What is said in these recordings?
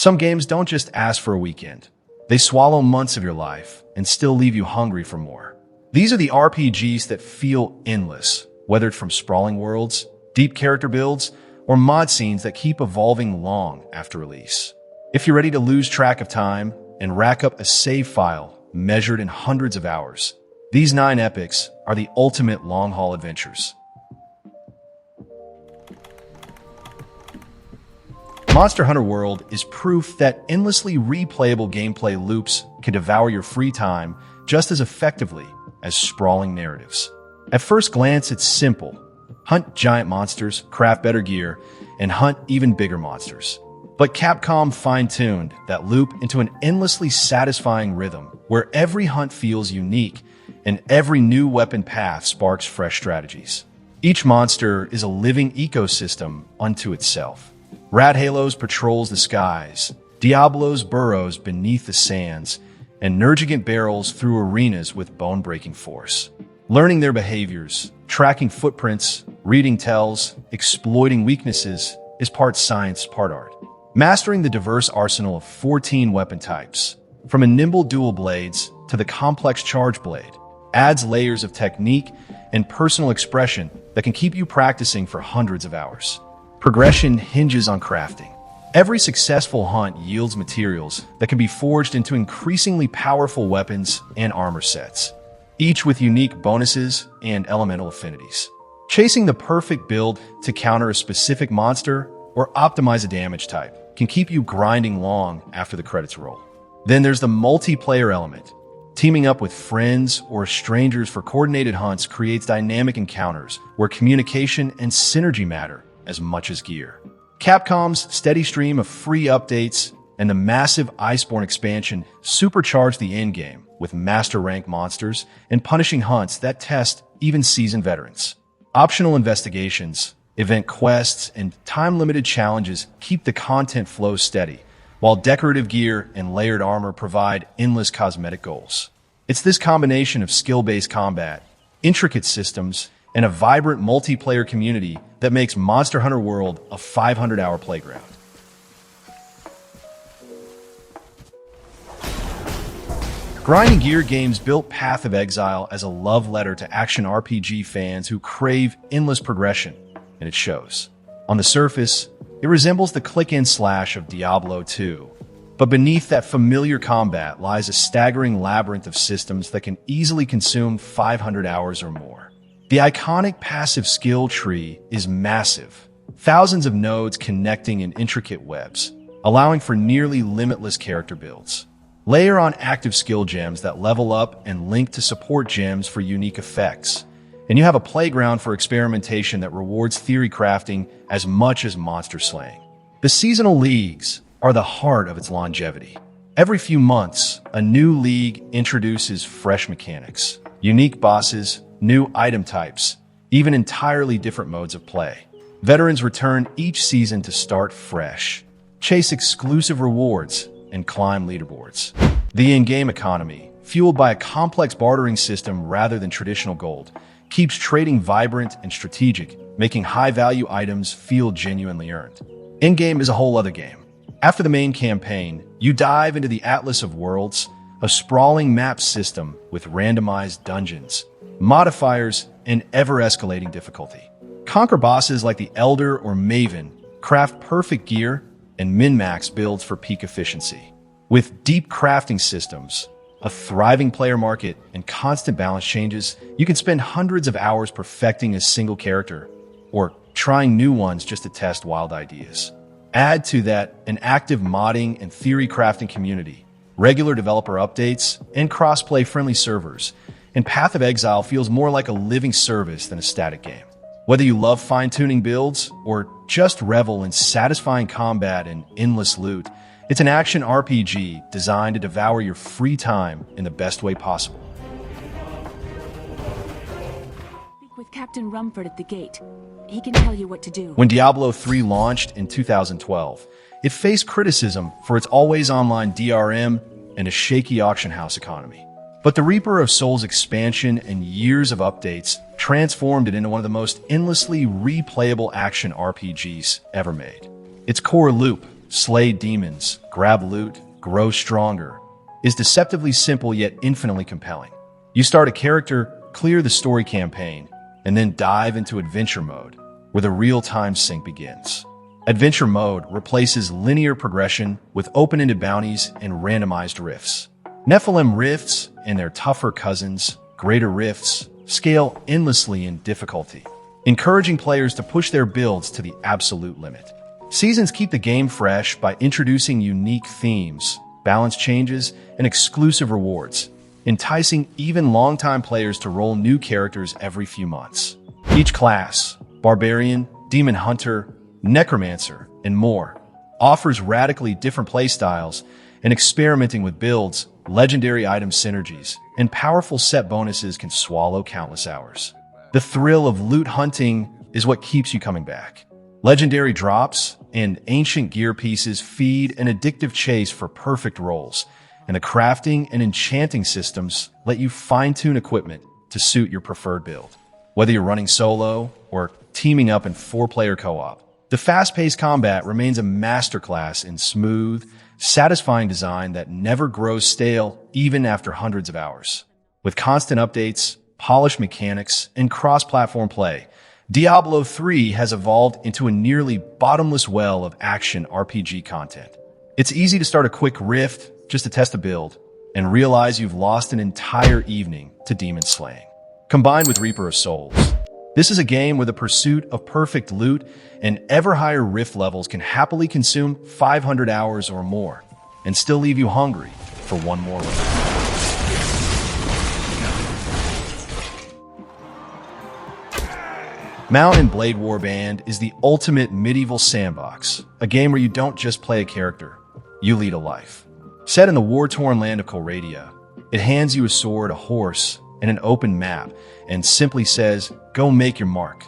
Some games don't just ask for a weekend. They swallow months of your life and still leave you hungry for more. These are the RPGs that feel endless, whether it's from sprawling worlds, deep character builds, or mod scenes that keep evolving long after release. If you're ready to lose track of time and rack up a save file measured in hundreds of hours, these 9 epics are the ultimate long-haul adventures. Monster Hunter World is proof that endlessly replayable gameplay loops can devour your free time just as effectively as sprawling narratives. At first glance, it's simple. Hunt giant monsters, craft better gear, and hunt even bigger monsters. But Capcom fine-tuned that loop into an endlessly satisfying rhythm where every hunt feels unique and every new weapon path sparks fresh strategies. Each monster is a living ecosystem unto itself. Radhalos patrols the skies, Diablos burrows beneath the sands, and Nergigant barrels through arenas with bone-breaking force. Learning their behaviors, tracking footprints, reading tells, exploiting weaknesses is part science, part art. Mastering the diverse arsenal of 14 weapon types, from a nimble dual blades to the complex charge blade, adds layers of technique and personal expression that can keep you practicing for hundreds of hours. Progression hinges on crafting. Every successful hunt yields materials that can be forged into increasingly powerful weapons and armor sets, each with unique bonuses and elemental affinities. Chasing the perfect build to counter a specific monster or optimize a damage type can keep you grinding long after the credits roll. Then there's the multiplayer element. Teaming up with friends or strangers for coordinated hunts creates dynamic encounters where communication and synergy matter as much as gear. Capcom's steady stream of free updates and the massive Iceborne expansion supercharge the endgame with master rank monsters and punishing hunts that test even seasoned veterans. Optional investigations, event quests, and time-limited challenges keep the content flow steady, while decorative gear and layered armor provide endless cosmetic goals. It's this combination of skill-based combat, intricate systems, and a vibrant multiplayer community that makes Monster Hunter World a 500-hour playground. Grinding Gear Games built Path of Exile as a love letter to action RPG fans who crave endless progression, and it shows. On the surface, it resembles the click-and-slash of Diablo 2, but beneath that familiar combat lies a staggering labyrinth of systems that can easily consume 500 hours or more. The iconic passive skill tree is massive, thousands of nodes connecting in intricate webs, allowing for nearly limitless character builds. Layer on active skill gems that level up and link to support gems for unique effects, and you have a playground for experimentation that rewards theory crafting as much as monster slaying. The seasonal leagues are the heart of its longevity. Every few months, a new league introduces fresh mechanics, unique bosses, new item types, even entirely different modes of play. Veterans return each season to start fresh, chase exclusive rewards, and climb leaderboards. The in-game economy, fueled by a complex bartering system rather than traditional gold, keeps trading vibrant and strategic, making high-value items feel genuinely earned. In-game is a whole other game. After the main campaign, you dive into the Atlas of Worlds, a sprawling map system with randomized dungeons, modifiers, and ever-escalating difficulty. Conquer bosses like the Elder or Maven, craft perfect gear, and min-max builds for peak efficiency. With deep crafting systems, a thriving player market, and constant balance changes, you can spend hundreds of hours perfecting a single character, or trying new ones just to test wild ideas. Add to that an active modding and theory crafting community, regular developer updates, and cross-play-friendly servers, and Path of Exile feels more like a living service than a static game. Whether you love fine-tuning builds or just revel in satisfying combat and endless loot, it's an action RPG designed to devour your free time in the best way possible. Speak with Captain Rumford at the gate. He can tell you what to do. When Diablo 3 launched in 2012, it faced criticism for its always-online DRM and a shaky auction house economy. But the Reaper of Souls expansion and years of updates transformed it into one of the most endlessly replayable action RPGs ever made. Its core loop, slay demons, grab loot, grow stronger, is deceptively simple yet infinitely compelling. You start a character, clear the story campaign, and then dive into adventure mode, where the real-time sync begins. Adventure mode replaces linear progression with open-ended bounties and randomized rifts. Nephilim rifts and their tougher cousins, greater rifts, scale endlessly in difficulty, encouraging players to push their builds to the absolute limit. Seasons keep the game fresh by introducing unique themes, balance changes, and exclusive rewards, enticing even longtime players to roll new characters every few months. Each class, Barbarian, Demon Hunter, Necromancer, and more, offers radically different playstyles, and experimenting with builds, legendary item synergies, and powerful set bonuses can swallow countless hours. The thrill of loot hunting is what keeps you coming back. Legendary drops and ancient gear pieces feed an addictive chase for perfect rolls, and the crafting and enchanting systems let you fine-tune equipment to suit your preferred build. Whether you're running solo or teaming up in 4-player co-op, the fast-paced combat remains a masterclass in smooth, satisfying design that never grows stale even after hundreds of hours. With constant updates, polished mechanics, and cross-platform play, Diablo 3 has evolved into a nearly bottomless well of action RPG content. It's easy to start a quick rift just to test a build and realize you've lost an entire evening to demon slaying. Combined with Reaper of Souls, this is a game where the pursuit of perfect loot and ever higher rift levels can happily consume 500 hours or more and still leave you hungry for one more round. Mount and Blade Warband is the ultimate medieval sandbox, a game where you don't just play a character, you lead a life. Set in the war-torn land of Coradia, it hands you a sword, a horse, and an open map, and simply says, go make your mark.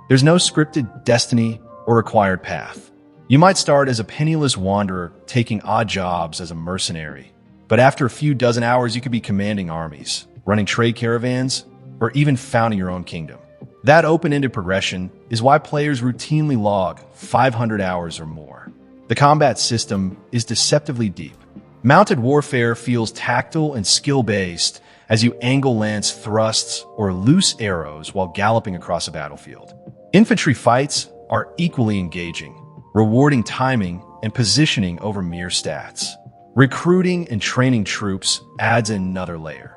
There's no scripted destiny or required path. You might start as a penniless wanderer taking odd jobs as a mercenary, but after a few dozen hours you could be commanding armies, running trade caravans, or even founding your own kingdom. That open-ended progression is why players routinely log 500 hours or more. The combat system is deceptively deep. Mounted warfare feels tactile and skill-based as you angle lance thrusts or loose arrows while galloping across a battlefield. Infantry fights are equally engaging, rewarding timing and positioning over mere stats. Recruiting and training troops adds another layer.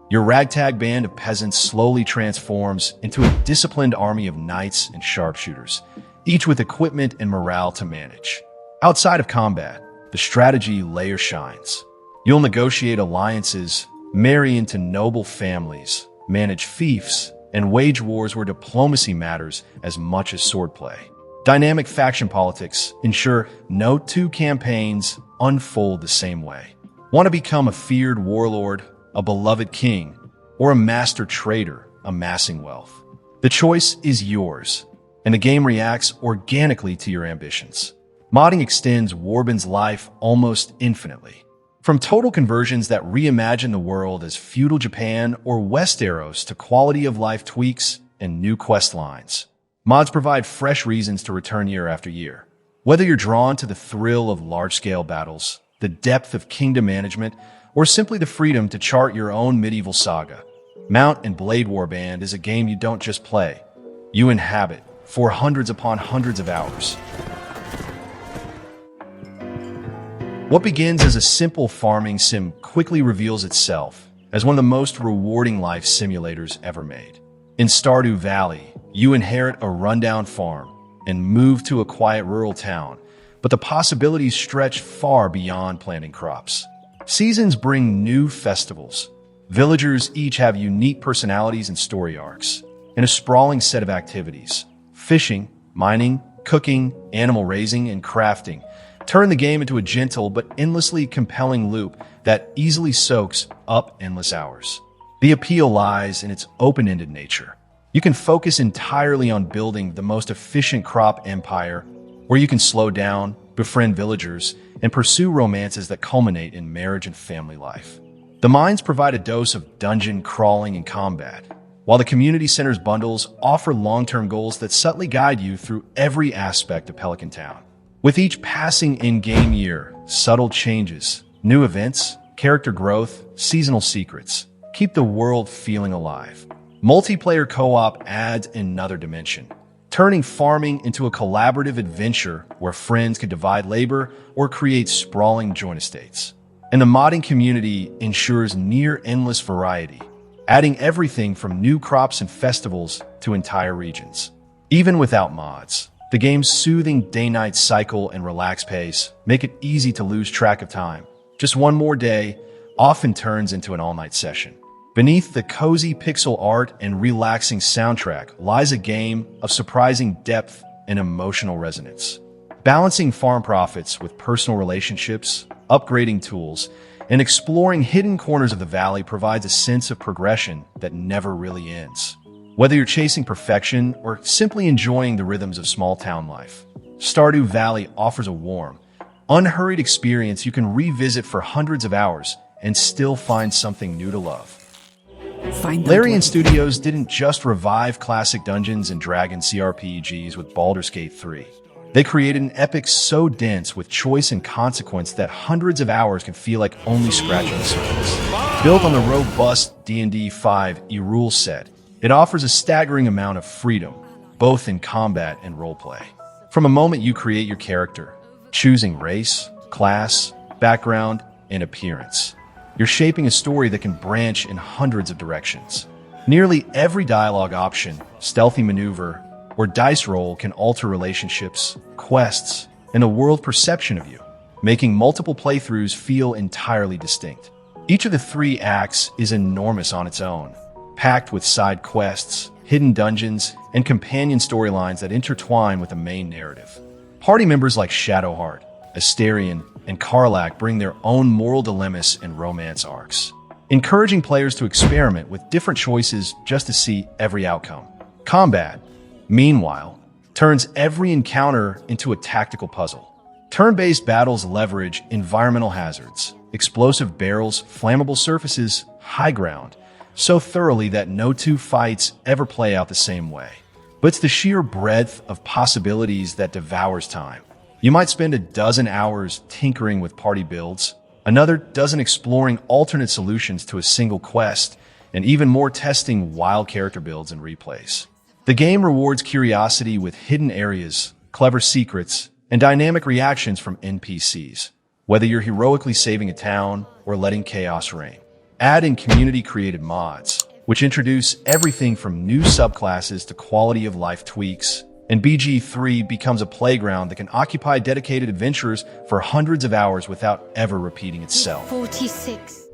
Your ragtag band of peasants slowly transforms into a disciplined army of knights and sharpshooters, each with equipment and morale to manage. Outside of combat, the strategy layer shines. You'll negotiate alliances, marry into noble families, manage fiefs, and wage wars where diplomacy matters as much as swordplay. Dynamic faction politics ensure no two campaigns unfold the same way. Want to become a feared warlord, a beloved king, or a master trader amassing wealth? The choice is yours, and the game reacts organically to your ambitions. Modding extends Warband's life almost infinitely. From total conversions that reimagine the world as feudal Japan or Westeros to quality-of-life tweaks and new quest lines, mods provide fresh reasons to return year after year. Whether you're drawn to the thrill of large-scale battles, the depth of kingdom management, or simply the freedom to chart your own medieval saga, Mount and Blade Warband is a game you don't just play, you inhabit for hundreds upon hundreds of hours. What begins as a simple farming sim quickly reveals itself as one of the most rewarding life simulators ever made. In Stardew Valley, you inherit a rundown farm and move to a quiet rural town, but the possibilities stretch far beyond planting crops. Seasons bring new festivals. Villagers each have unique personalities and story arcs, and a sprawling set of activities. Fishing, mining, cooking, animal raising, and crafting turn the game into a gentle but endlessly compelling loop that easily soaks up endless hours. The appeal lies in its open-ended nature. You can focus entirely on building the most efficient crop empire, or you can slow down, befriend villagers, and pursue romances that culminate in marriage and family life. The mines provide a dose of dungeon crawling and combat, while the community center's bundles offer long-term goals that subtly guide you through every aspect of Pelican Town. With each passing in-game year, subtle changes, new events, character growth, seasonal secrets keep the world feeling alive. Multiplayer co-op adds another dimension, turning farming into a collaborative adventure where friends can divide labor or create sprawling joint estates. And the modding community ensures near-endless variety, adding everything from new crops and festivals to entire regions. Even without mods, the game's soothing day-night cycle and relaxed pace make it easy to lose track of time. Just one more day often turns into an all-night session. Beneath the cozy pixel art and relaxing soundtrack lies a game of surprising depth and emotional resonance. Balancing farm profits with personal relationships, upgrading tools, and exploring hidden corners of the valley provides a sense of progression that never really ends. Whether you're chasing perfection or simply enjoying the rhythms of small-town life, Stardew Valley offers a warm, unhurried experience you can revisit for hundreds of hours and still find something new to love. Larian Studios didn't just revive classic Dungeons & Dragons CRPGs with Baldur's Gate 3. They created an epic so dense with choice and consequence that hundreds of hours can feel like only scratching the surface. Built on the robust D&D 5 rule set, it offers a staggering amount of freedom, both in combat and roleplay. From a moment you create your character, choosing race, class, background, and appearance, you're shaping a story that can branch in hundreds of directions. Nearly every dialogue option, stealthy maneuver, or dice roll can alter relationships, quests, and the world perception of you, making multiple playthroughs feel entirely distinct. Each of the 3 acts is enormous on its own, packed with side quests, hidden dungeons, and companion storylines that intertwine with the main narrative. Party members like Shadowheart, Asterion, and Karlach bring their own moral dilemmas and romance arcs, encouraging players to experiment with different choices just to see every outcome. Combat, meanwhile, turns every encounter into a tactical puzzle. Turn-based battles leverage environmental hazards, explosive barrels, flammable surfaces, high ground, so thoroughly that no 2 fights ever play out the same way. But it's the sheer breadth of possibilities that devours time. You might spend a dozen hours tinkering with party builds, another dozen exploring alternate solutions to a single quest, and even more testing wild character builds and replays. The game rewards curiosity with hidden areas, clever secrets, and dynamic reactions from NPCs, whether you're heroically saving a town or letting chaos reign. Add in community-created mods, which introduce everything from new subclasses to quality-of-life tweaks, and BG3 becomes a playground that can occupy dedicated adventurers for hundreds of hours without ever repeating itself. 46.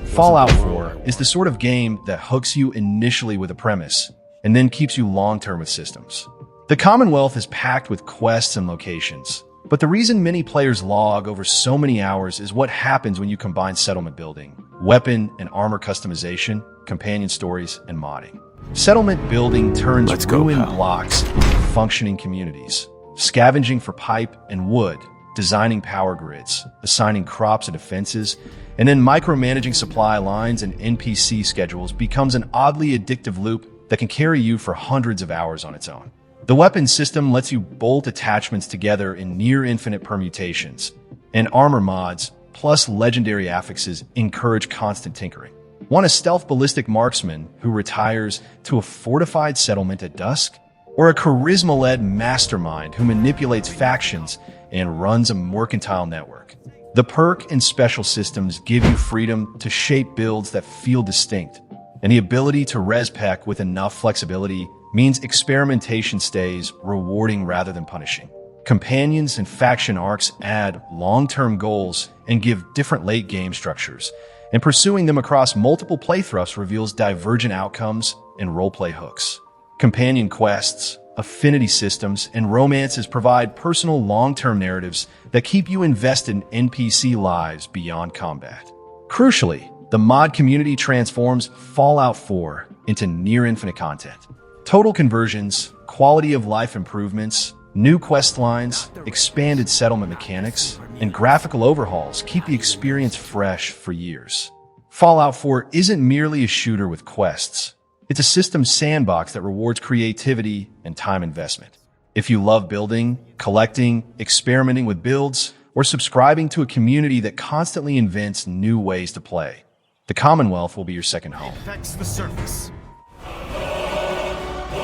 Fallout 4 is the sort of game that hooks you initially with a premise and then keeps you long-term with systems. The Commonwealth is packed with quests and locations, but the reason many players log over so many hours is what happens when you combine settlement building, weapon and armor customization, companion stories, and modding. Settlement building turns ruined blocks into functioning communities, scavenging for pipe and wood, designing power grids, assigning crops and defenses, and then micromanaging supply lines and NPC schedules becomes an oddly addictive loop that can carry you for hundreds of hours on its own. The weapon system lets you bolt attachments together in near-infinite permutations, and armor mods, plus legendary affixes, encourage constant tinkering. Want a stealth ballistic marksman who retires to a fortified settlement at dusk? Or a charisma-led mastermind who manipulates factions and runs a mercantile network? The perk and special systems give you freedom to shape builds that feel distinct, and the ability to respec with enough flexibility means experimentation stays rewarding rather than punishing. Companions and faction arcs add long-term goals and give different late-game structures, and pursuing them across multiple playthroughs reveals divergent outcomes and roleplay hooks. Companion quests, affinity systems, and romances provide personal long-term narratives that keep you invested in NPC lives beyond combat. Crucially, the mod community transforms Fallout 4 into near-infinite content. Total conversions, quality-of-life improvements, new quest lines, expanded settlement mechanics, and graphical overhauls keep the experience fresh for years. Fallout 4 isn't merely a shooter with quests. It's a system sandbox that rewards creativity and time investment. If you love building, collecting, experimenting with builds, or subscribing to a community that constantly invents new ways to play, the Commonwealth will be your second home. Affects the surface.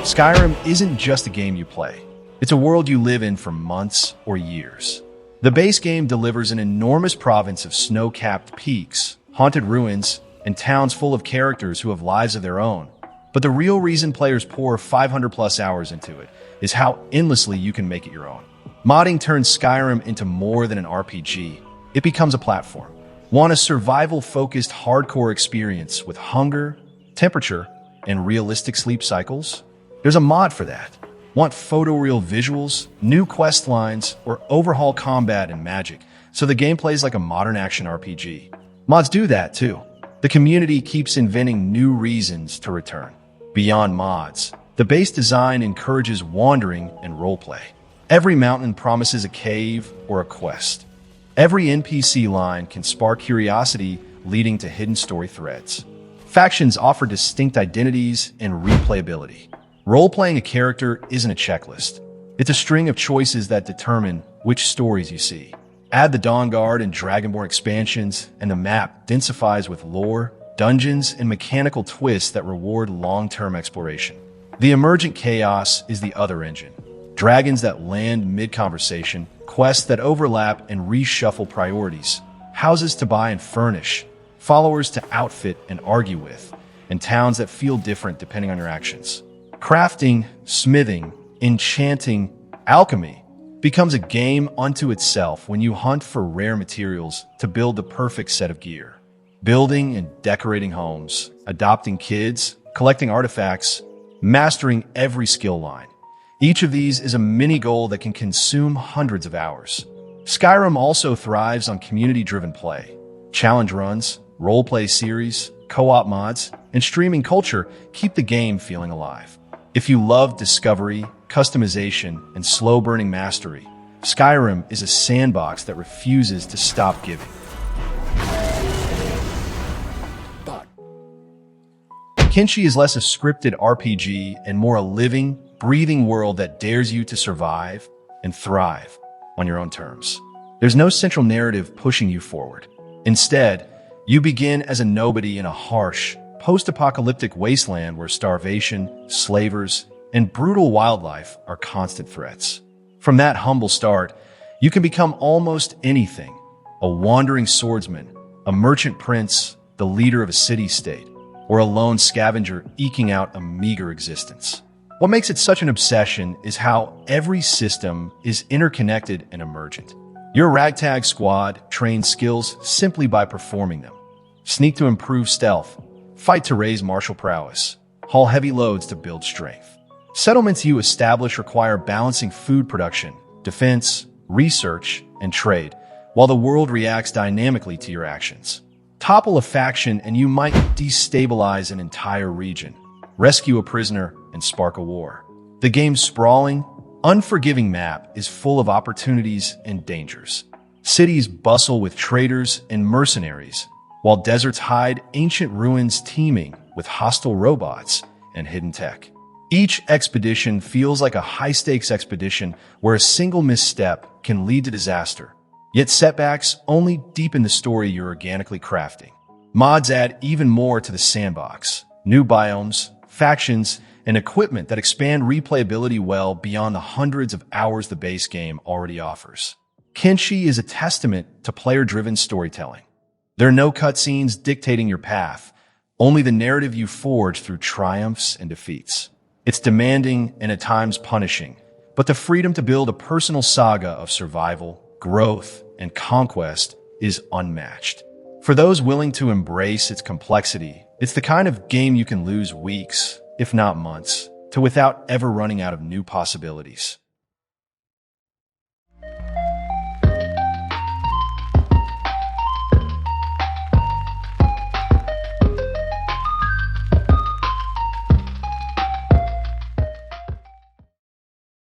Skyrim isn't just a game you play. It's a world you live in for months or years. The base game delivers an enormous province of snow-capped peaks, haunted ruins, and towns full of characters who have lives of their own. But the real reason players pour 500+ hours into it is how endlessly you can make it your own. Modding turns Skyrim into more than an RPG. It becomes a platform. Want a survival-focused hardcore experience with hunger, temperature, and realistic sleep cycles? There's a mod for that. Want photoreal visuals, new quest lines, or overhaul combat and magic so the game plays like a modern action RPG? Mods do that too. The community keeps inventing new reasons to return. Beyond mods, the base design encourages wandering and roleplay. Every mountain promises a cave or a quest. Every NPC line can spark curiosity, leading to hidden story threads. Factions offer distinct identities and replayability. Role-playing a character isn't a checklist. It's a string of choices that determine which stories you see. Add the Dawnguard and Dragonborn expansions, and the map densifies with lore, dungeons, and mechanical twists that reward long-term exploration. The emergent chaos is the other engine. Dragons that land mid-conversation, quests that overlap and reshuffle priorities, houses to buy and furnish, followers to outfit and argue with, and towns that feel different depending on your actions. Crafting, smithing, enchanting, alchemy becomes a game unto itself when you hunt for rare materials to build the perfect set of gear. Building and decorating homes, adopting kids, collecting artifacts, mastering every skill line. Each of these is a mini goal that can consume hundreds of hours. Skyrim also thrives on community-driven play. Challenge runs, roleplay series, co-op mods, and streaming culture keep the game feeling alive. If you love discovery, customization, and slow-burning mastery, Skyrim is a sandbox that refuses to stop giving. Kenshi is less a scripted RPG and more a living, breathing world that dares you to survive and thrive on your own terms. There's no central narrative pushing you forward. Instead, you begin as a nobody in a harsh, post-apocalyptic wasteland where starvation, slavers, and brutal wildlife are constant threats. From that humble start, you can become almost anything: a wandering swordsman, a merchant prince, the leader of a city-state, or a lone scavenger eking out a meager existence. What makes it such an obsession is how every system is interconnected and emergent. Your ragtag squad trains skills simply by performing them. Sneak to improve stealth, fight to raise martial prowess, haul heavy loads to build strength. Settlements you establish require balancing food production, defense, research, and trade, while the world reacts dynamically to your actions. Topple a faction and you might destabilize an entire region, rescue a prisoner, and spark a war. The game's sprawling, unforgiving map is full of opportunities and dangers. Cities bustle with traders and mercenaries, while deserts hide ancient ruins teeming with hostile robots and hidden tech. Each expedition feels like a high-stakes expedition where a single misstep can lead to disaster. Yet setbacks only deepen the story you're organically crafting. Mods add even more to the sandbox: new biomes, factions, and equipment that expand replayability well beyond the hundreds of hours the base game already offers. Kenshi is a testament to player-driven storytelling. There are no cutscenes dictating your path, only the narrative you forge through triumphs and defeats. It's demanding and at times punishing, but the freedom to build a personal saga of survival, growth, and conquest is unmatched. For those willing to embrace its complexity, it's the kind of game you can lose weeks, if not months, to without ever running out of new possibilities.